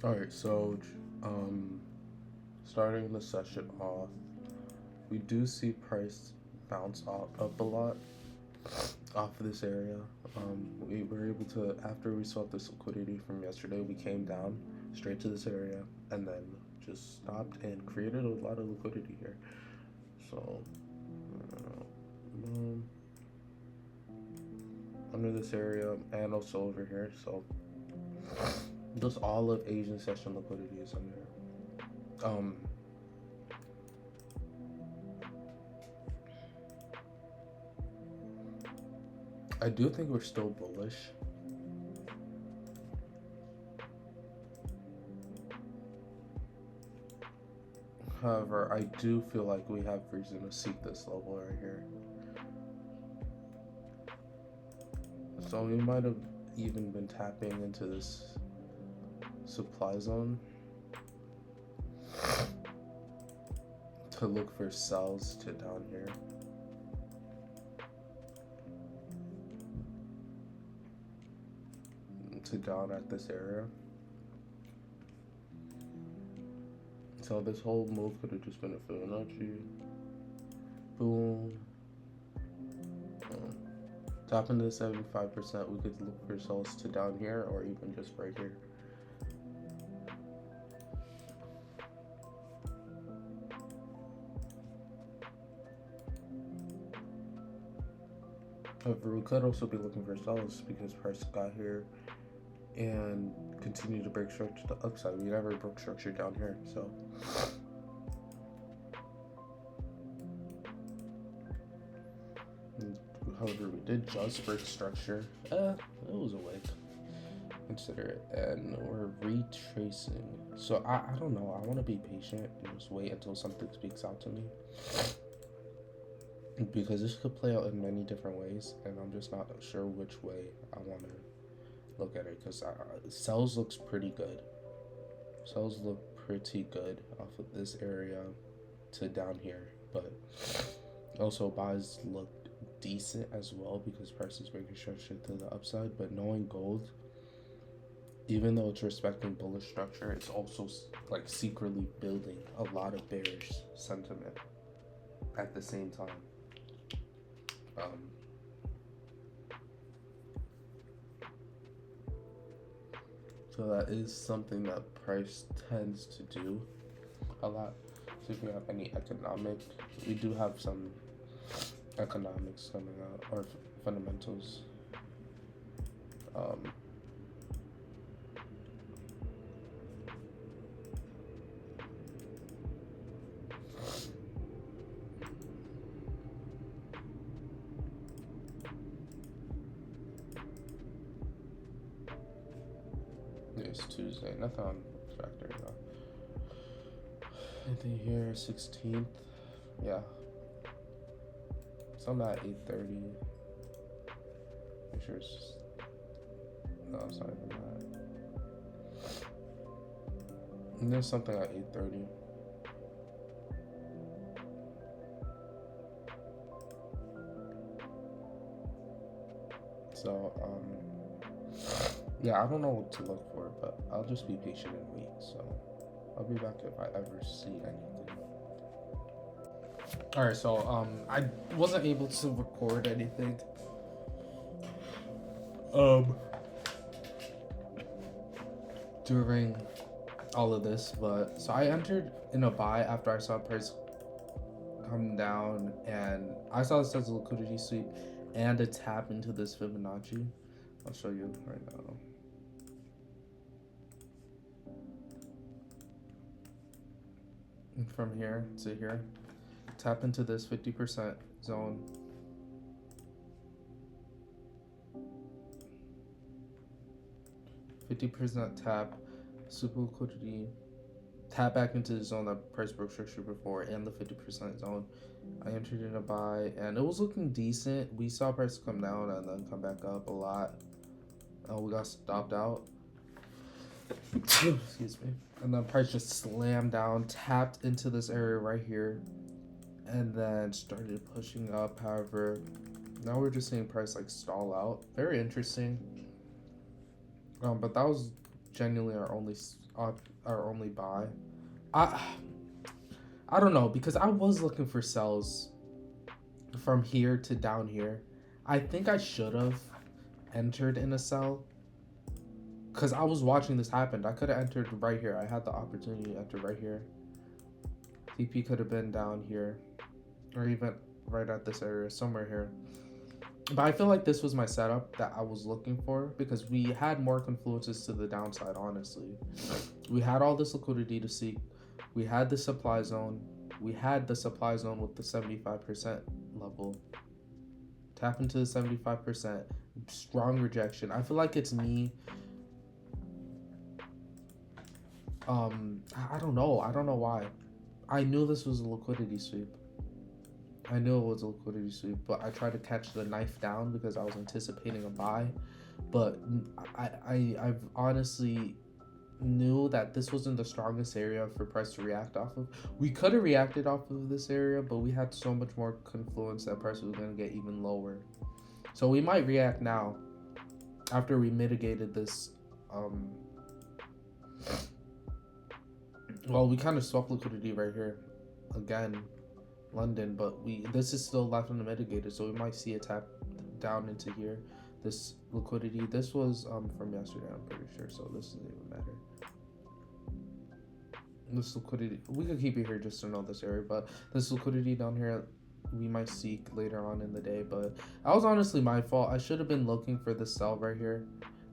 All right, so um, starting the session off, we do see price bounce up a lot off of this area. We were able to, after we saw this liquidity from yesterday, we came down straight to this area and then just stopped and created a lot of liquidity here. So, um, under this area and also over here. So, just all of Asian session liquidity is under. I do think we're still bullish. However, I do feel like we have reason to seek this level right here. So we might have even been tapping into this supply zone to look for sells to down here. To down at this area. So this whole move could have just been a Fibonacci. Boom. Top into 75%, we could look for sells to down here or even just right here. However, we could also be looking for sells because price got here and continue to break structure to the upside. We never broke structure down here, so however, we did just break structure. It was a wake. Consider it, and we're retracing. So I don't know. I want to be patient and just wait until something speaks out to me, because this could play out in many different ways, and I'm just not sure which way I want to look at it. Because sells looks pretty good. Sells look pretty good off of this area to down here, but also buys look decent as well because price is breaking structure to the upside. But knowing gold, even though it's respecting bullish structure, it's also like secretly building a lot of bearish sentiment at the same time. So that is something that price tends to do a lot. So if you have any economic, we do have some economics coming out, or fundamentals. It's Tuesday, nothing on factor though. Anything here, 16th? Yeah. Some at 8:30. Make sure it's just, no, it's not even that. And there's something at 8:30. So, yeah, I don't know what to look for, but I'll just be patient and wait. So, I'll be back if I ever see anything. All right, so I wasn't able to record anything. During all of this, but so I entered in a buy after I saw price come down, and I saw this as a liquidity sweep and a tap into this Fibonacci. I'll show you right now. And from here to here, tap into this 50% zone. %, tap, super liquidity, tap back into the zone that price broke structure before, and the 50% zone. I entered in a buy, and it was looking decent. We saw price come down and then come back up a lot. We got stopped out. Excuse me. And then price just slammed down, tapped into this area right here, and then started pushing up. However, now we're just seeing price like stall out. Very interesting. But that was genuinely our only buy. I I don't know, because I was looking for sells from here to down here. I think I should have entered in a sell because I was watching this happen. I could have entered right here. I had the opportunity to enter right here. TP could have been down here or even right at this area, somewhere here. But I feel like this was my setup that I was looking for because we had more confluences to the downside, honestly. We had all this liquidity to seek. We had the supply zone. We had the supply zone with the 75% level. Tap into the 75%. Strong rejection. I feel like it's me. I don't know. I don't know why. I knew this was a liquidity sweep. I knew it was a liquidity sweep, but I tried to catch the knife down because I was anticipating a buy. But I've honestly knew that this wasn't the strongest area for price to react off of. We could have reacted off of this area, but we had so much more confluence that price was going to get even lower. So we might react now after we mitigated this. Well, we kind of swapped liquidity right here again, London, but this is still left unmitigated, so we might see a tap down into here. This liquidity, this was from yesterday, I'm pretty sure, so this doesn't even matter. This liquidity, we could keep it here just to know this area, but this liquidity down here we might seek later on in the day. But that was honestly my fault. I should have been looking for this sell right here.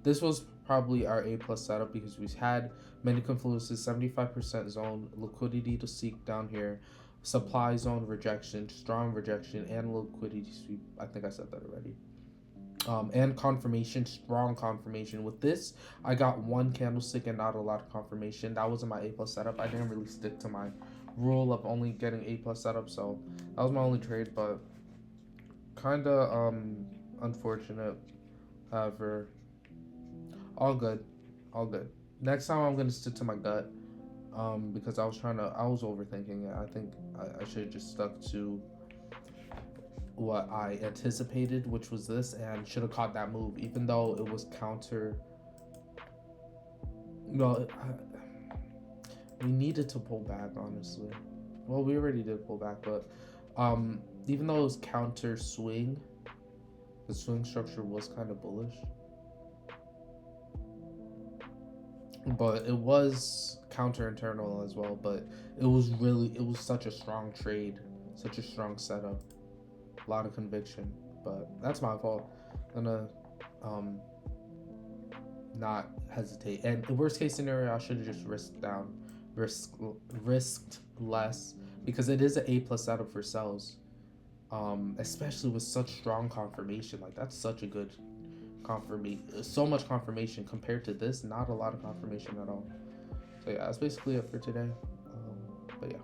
This was probably our A plus setup because we had many confluences, 75% zone, liquidity to seek down here, supply zone rejection, strong rejection, and liquidity sweep. I think I said that already. And confirmation, strong confirmation. With this, I got one candlestick and not a lot of confirmation. That wasn't my A plus setup. I didn't really stick to my rule of only getting A plus setup, so that was my only trade. But kind of unfortunate. However, all good, all good. Next time I'm gonna stick to my gut, because I was overthinking it. I think I should have just stuck to what I anticipated, which was this, and should have caught that move, even though it was counter. Well, we needed to pull back, honestly. Well, we already did pull back, but even though it was counter swing, the swing structure was kind of bullish. But it was counter internal as well, but it was such a strong trade, such a strong setup. A lot of conviction, but that's my fault. I'm gonna not hesitate. And the worst case scenario, I should have just risked less, because it is an A plus setup for sells, especially with such strong confirmation. Like, that's such a good confirmation, so much confirmation compared to this. Not a lot of confirmation at all. So yeah, that's basically it for today. But yeah.